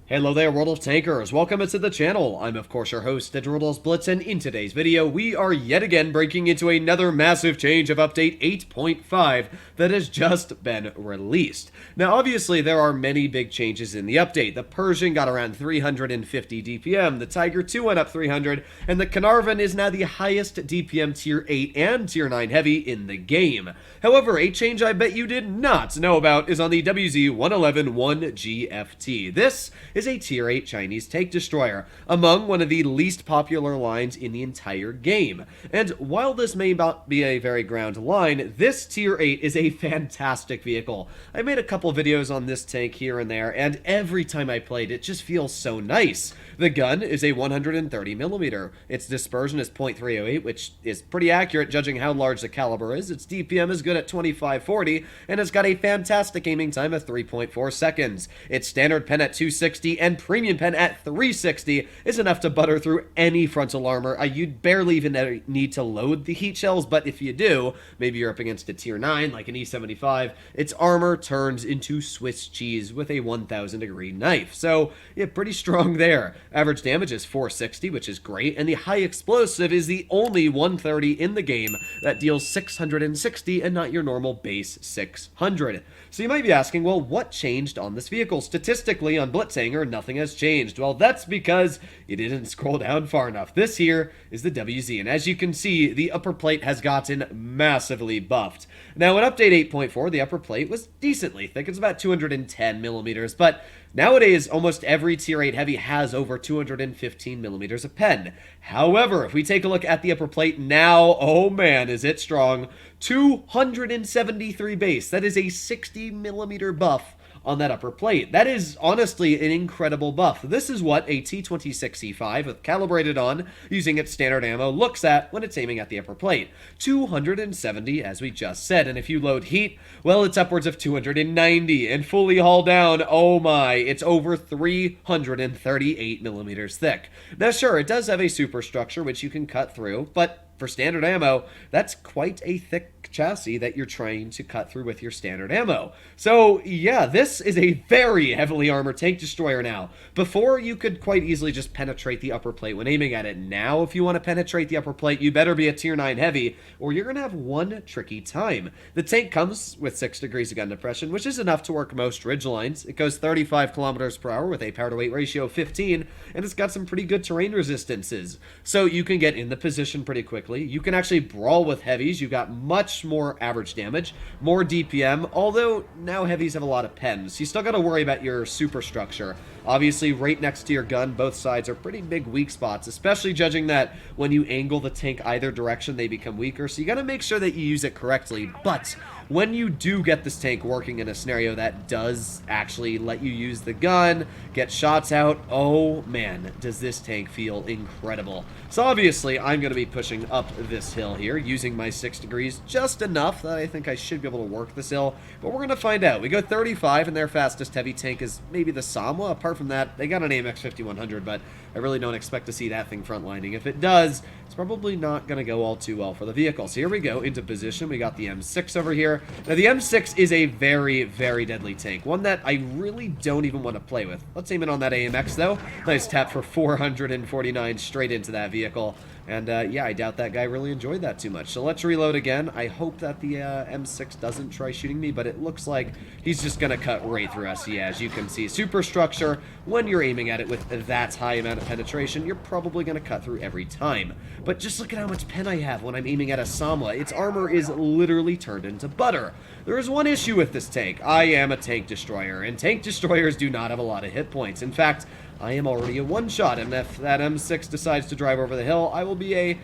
Hello there, World of Tankers. Welcome to the channel. I'm of course your host, the Droodles Blitz, and in today's video, we are yet again breaking into another massive change of update 8.5 that has just been released. Now, obviously, there are many big changes in the update. The Persian got around 350 DPM, the Tiger 2 went up 300, and the Carnarvon is now the highest DPM Tier 8 and Tier 9 heavy in the game. However, a change I bet you did not know about is on the WZ-111-1GFT. This is a Tier 8 Chinese tank destroyer, among one of the least popular lines in the entire game. And while this may not be a very ground line, this Tier 8 is a fantastic vehicle. I made a couple videos on this tank here and there, and every time I played it just feels so nice. The gun is a 130mm. Its dispersion is .308, which is pretty accurate judging how large the caliber is. Its DPM is good at 2540, and it's got a fantastic aiming time of 3.4 seconds. Its standard pen at 260 and premium pen at 360 is enough to butter through any frontal armor. You'd barely even need to load the heat shells, but if you do, maybe you're up against a Tier 9 like an E75, its armor turns into Swiss cheese with a 1000 degree knife. So, yeah, pretty strong there. Average damage is 460, which is great, and the high explosive is the only 130 in the game that deals 660 and not your normal base 600. So you might be asking, well, what changed on this vehicle? Statistically, on Blitzhanger, nothing has changed. Well, that's because you didn't scroll down far enough. This here is the WZ, and as you can see, the upper plate has gotten massively buffed. Now, in update 8.4, the upper plate was decently thick. It's about 210 millimeters, but nowadays, almost every Tier 8 heavy has over 215 millimeters of pen. However, if we take a look at the upper plate now, oh man, is it strong. 273 base. That is a 60 millimeter buff on that upper plate. That is honestly an incredible buff. This is what a T26C5 with calibrated on using its standard ammo looks at when it's aiming at the upper plate. 270 as we just said, and if you load heat, well, it's upwards of 290, and fully haul down, oh my, it's over 338 millimeters thick. Now sure, it does have a superstructure which you can cut through, but for standard ammo, that's quite a thick chassis that you're trying to cut through with your standard ammo. So yeah, this is a very heavily armored tank destroyer now. Before, you could quite easily just penetrate the upper plate when aiming at it. Now, if you want to penetrate the upper plate, you better be a Tier 9 heavy, or you're going to have one tricky time. The tank comes with 6 degrees of gun depression, which is enough to work most ridge lines. It goes 35 kilometers per hour with a power to weight ratio of 15, and it's got some pretty good terrain resistances. So you can get in the position pretty quickly. You can actually brawl with heavies. You've got much more average damage, more DPM, although now heavies have a lot of pens. You still got to worry about your superstructure. Obviously, right next to your gun, both sides are pretty big weak spots, especially judging that when you angle the tank either direction, they become weaker. So you got to make sure that you use it correctly. But when you do get this tank working in a scenario that does actually let you use the gun, get shots out, oh man, does this tank feel incredible. So obviously, I'm going to be pushing up this hill here, using my 6 degrees just enough that I think I should be able to work this hill, but we're going to find out. We go 35, and their fastest heavy tank is maybe the Samwa. Apart from that, they got an AMX 5100, but I really don't expect to see that thing frontlining. If it does, it's probably not going to go all too well for the vehicle. So here we go into position. We got the M6 over here. Now, the M6 is a very, very deadly tank, one that I really don't even want to play with. Let's aim it on that AMX, though. Nice tap for 449 straight into that vehicle. And, yeah, I doubt that guy really enjoyed that too much. So let's reload again. I hope that the M6 doesn't try shooting me, but it looks like he's just going to cut right through us. Yeah, as you can see, superstructure, when you're aiming at it with that high amount of penetration, you're probably going to cut through every time. But just look at how much pen I have when I'm aiming at a Samwa. Its armor is literally turned into butter. There is one issue with this tank. I am a tank destroyer, and tank destroyers do not have a lot of hit points. In fact, I am already a one-shot, and if that M6 decides to drive over the hill, I will be a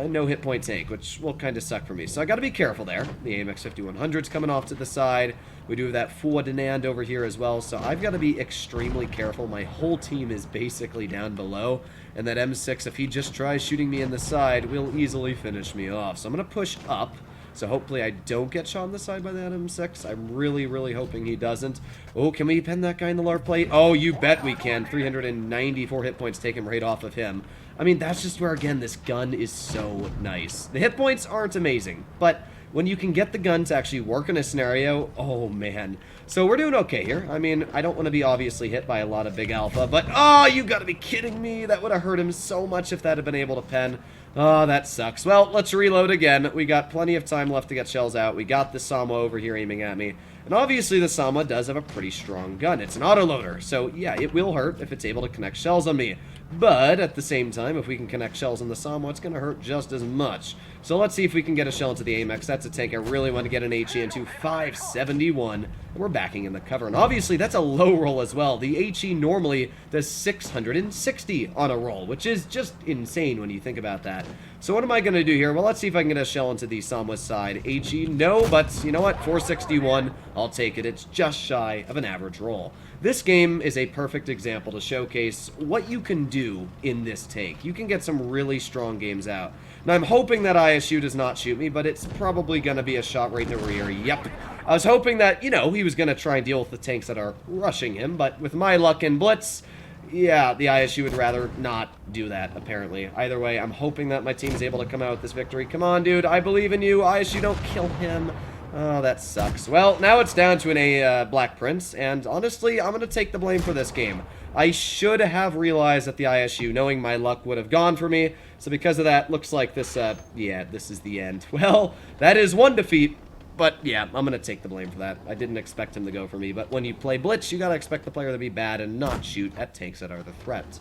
no hit point tank, which will kind of suck for me. So I got to be careful there. The AMX 5100's coming off to the side. We do have that Wotb over here as well, so I've got to be extremely careful. My whole team is basically down below, and that M6, if he just tries shooting me in the side, will easily finish me off. So I'm going to push up. So hopefully I don't get shot on the side by that M6. I'm really, really hoping he doesn't. Oh, can we pen that guy in the lower plate? Oh, you bet we can. 394 hit points taken right off of him. I mean, that's just where, again, this gun is so nice. The hit points aren't amazing, but when you can get the gun to actually work in a scenario, oh man. So we're doing okay here. I mean, I don't want to be obviously hit by a lot of big alpha, but oh, you gotta be kidding me. That would have hurt him so much if that had been able to pen. Oh, that sucks. Well, let's reload again. We got plenty of time left to get shells out. We got the Sama over here aiming at me. And obviously the Sama does have a pretty strong gun. It's an autoloader, so yeah, it will hurt if it's able to connect shells on me. But at the same time, if we can connect shells on the Sama, it's going to hurt just as much. So let's see if we can get a shell into the Amex. That's a tank I really want to get an HE into. 571, and we're backing in the cover. And obviously, that's a low roll as well. The HE normally does 660 on a roll, which is just insane when you think about that. So what am I going to do here? Well, let's see if I can get a shell into the Sama's side. HE, no, but you know what? 461, I'll take it. It's just shy of an average roll. This game is a perfect example to showcase what you can do in this tank. You can get some really strong games out. Now, I'm hoping that ISU does not shoot me, but it's probably going to be a shot right in the rear. Yep. I was hoping that, you know, he was going to try and deal with the tanks that are rushing him, but with my luck in Blitz, yeah, the ISU would rather not do that, apparently. Either way, I'm hoping that my team is able to come out with this victory. Come on, dude. I believe in you. ISU, don't kill him. Oh, that sucks. Well, now it's down to a Black Prince, and honestly, I'm going to take the blame for this game. I should have realized that the ISU, knowing my luck, would have gone for me, so because of that, looks like this, yeah, this is the end. Well, that is one defeat, but yeah, I'm going to take the blame for that. I didn't expect him to go for me, but when you play Blitz, you got to expect the player to be bad and not shoot at tanks that are the threat.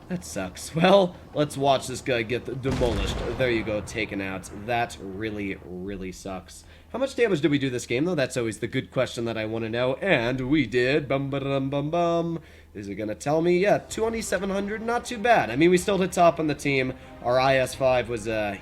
That sucks. Well, let's watch this guy get demolished. There you go, taken out. That really, really sucks. How much damage did we do this game, though? That's always the good question that I want to know. And we did. Bum, ba, dum, bum, bum. Is it going to tell me? Yeah, 2,700. Not too bad. I mean, we still hit top on the team. Our IS-5 was, yeah,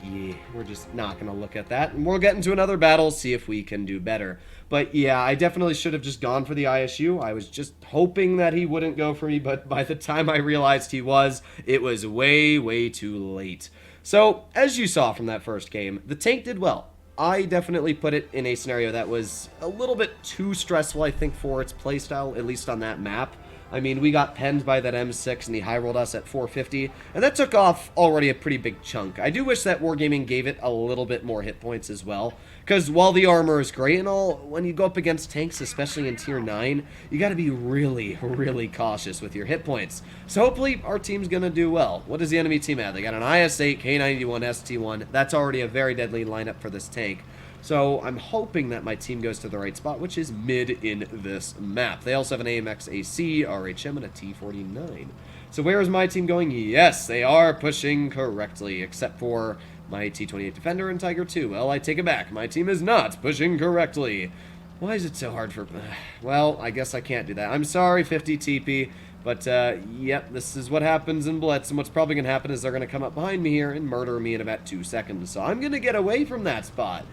we're just not going to look at that. And we'll get into another battle, see if we can do better. But yeah, I definitely should have just gone for the ISU. I was just hoping that he wouldn't go for me, but by the time I realized he was, it was way, way too late. So, as you saw from that first game, the tank did well. I definitely put it in a scenario that was a little bit too stressful, I think, for its playstyle, at least on that map. I mean, we got penned by that M6 and he high rolled us at 450, and that took off already a pretty big chunk. I do wish that Wargaming gave it a little bit more hit points as well, because while the armor is great and all, when you go up against tanks, especially in Tier 9, you gotta be really, really cautious with your hit points. So hopefully our team's gonna do well. What does the enemy team have? They got an IS-8, K91, ST1. That's already a very deadly lineup for this tank. So I'm hoping that my team goes to the right spot, which is mid in this map. They also have an AMX AC, RHM, and a T49. So where is my team going? Yes, they are pushing correctly, except for my T28 Defender and Tiger 2. Well, I take it back. My team is not pushing correctly. Why is it so hard for... Well, I guess I can't do that. I'm sorry, 50 TP. But, yep, this is what happens in Blitz, and what's probably going to happen is they're going to come up behind me here and murder me in about 2 seconds. So I'm going to get away from that spot.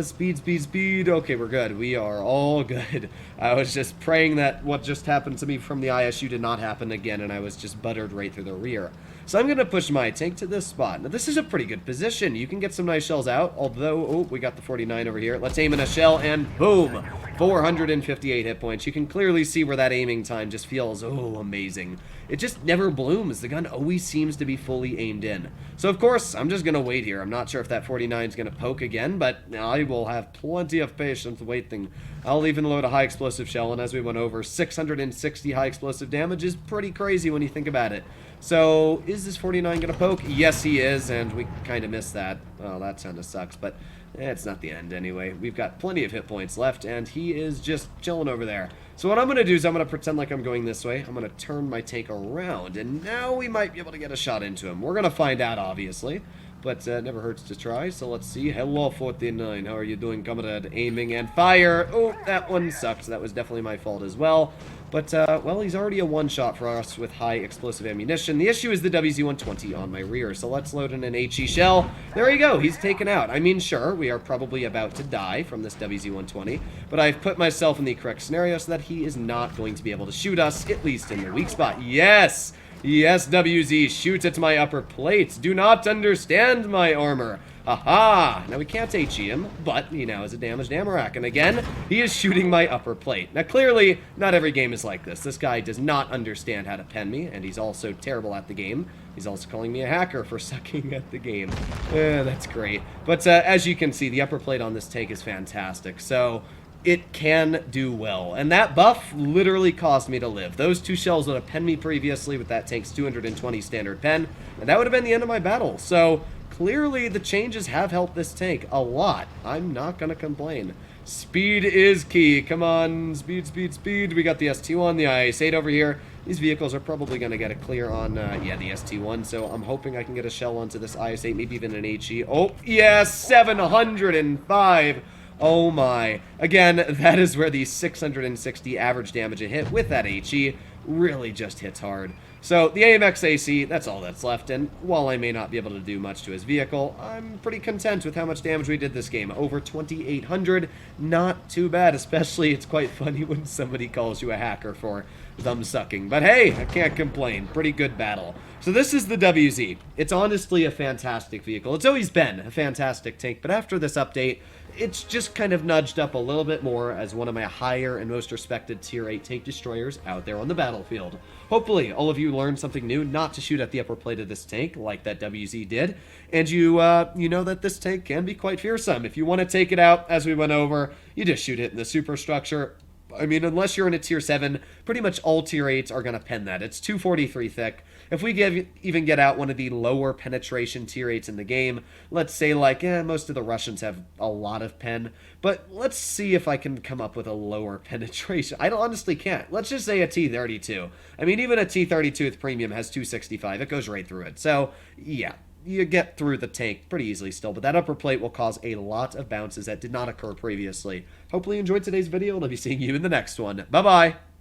Speed, speed, speed. Okay, we're good. We are all good. I was just praying that what just happened to me from the ISU did not happen again, and I was just buttered right through the rear. So I'm going to push my tank to this spot. Now, this is a pretty good position. You can get some nice shells out, although... Oh, we got the 49 over here. Let's aim in a shell, and boom! 458 hit points. You can clearly see where that aiming time just feels, oh, amazing. It just never blooms. The gun always seems to be fully aimed in. So, of course, I'm just going to wait here. I'm not sure if that 49 is going to poke again, but I will have plenty of patience waiting. I'll even load a high explosive shell, and as we went over, 660 high explosive damage is pretty crazy when you think about it. So, is this 49 going to poke? Yes, he is, and we kind of missed that. Well, that kind of sucks, but it's not the end anyway. We've got plenty of hit points left, and he is just chilling over there. So what I'm going to do is I'm going to pretend like I'm going this way. I'm going to turn my tank around, and now we might be able to get a shot into him. We're going to find out, obviously, but never hurts to try. So let's see. Hello, 49. How are you doing, comrade? Aiming and fire. Oh, that one sucked. That was definitely my fault as well. But, well, he's already a one-shot for us with high explosive ammunition. The issue is the WZ-120 on my rear, so let's load in an HE shell. There you go, he's taken out. I mean, sure, we are probably about to die from this WZ-120, but I've put myself in the correct scenario so that he is not going to be able to shoot us, at least in the weak spot. Yes! Yes, WZ, shoot at my upper plate. Do not understand my armor. Aha! Now we can't HE him, but he now has a damaged ammo rack. And again, he is shooting my upper plate. Now clearly, not every game is like this. This guy does not understand how to pen me, and he's also terrible at the game. He's also calling me a hacker for sucking at the game. That's great. But as you can see, the upper plate on this tank is fantastic. So it can do well. And that buff literally caused me to live. Those 2 shells would have penned me previously with that tank's 220 standard pen, and that would have been the end of my battle. So clearly the changes have helped this tank a lot. I'm not going to complain. Speed is key. Come on, speed, speed, speed. We got the ST1, the IS-8 over here. These vehicles are probably going to get a clear on, yeah, the ST1, so I'm hoping I can get a shell onto this IS-8, maybe even an HE. Oh, yes, 705. Oh my. Again, that is where the 660 average damage a hit with that HE really just hits hard. So the AMX AC, that's all that's left, and while I may not be able to do much to his vehicle, I'm pretty content with how much damage we did this game. Over 2,800, not too bad, especially it's quite funny when somebody calls you a hacker for thumb sucking. But hey, I can't complain. Pretty good battle. So this is the WZ. It's honestly a fantastic vehicle. It's always been a fantastic tank, but after this update, it's just kind of nudged up a little bit more as one of my higher and most respected tier 8 tank destroyers out there on the battlefield. Hopefully, all of you learned something new, not to shoot at the upper plate of this tank like that WZ did, and you know that this tank can be quite fearsome. If you want to take it out, as we went over, you just shoot it in the superstructure. I mean, unless you're in a tier 7, pretty much all tier 8s are going to pen that. It's 243 thick. If we even get out one of the lower penetration tier 8s in the game, let's say like, most of the Russians have a lot of pen, but let's see if I can come up with a lower penetration. I honestly can't. Let's just say a T32. I mean, even a T32 with premium has 265. It goes right through it. So, yeah. You get through the tank pretty easily still, but that upper plate will cause a lot of bounces that did not occur previously. Hopefully you enjoyed today's video, and I'll be seeing you in the next one. Bye-bye!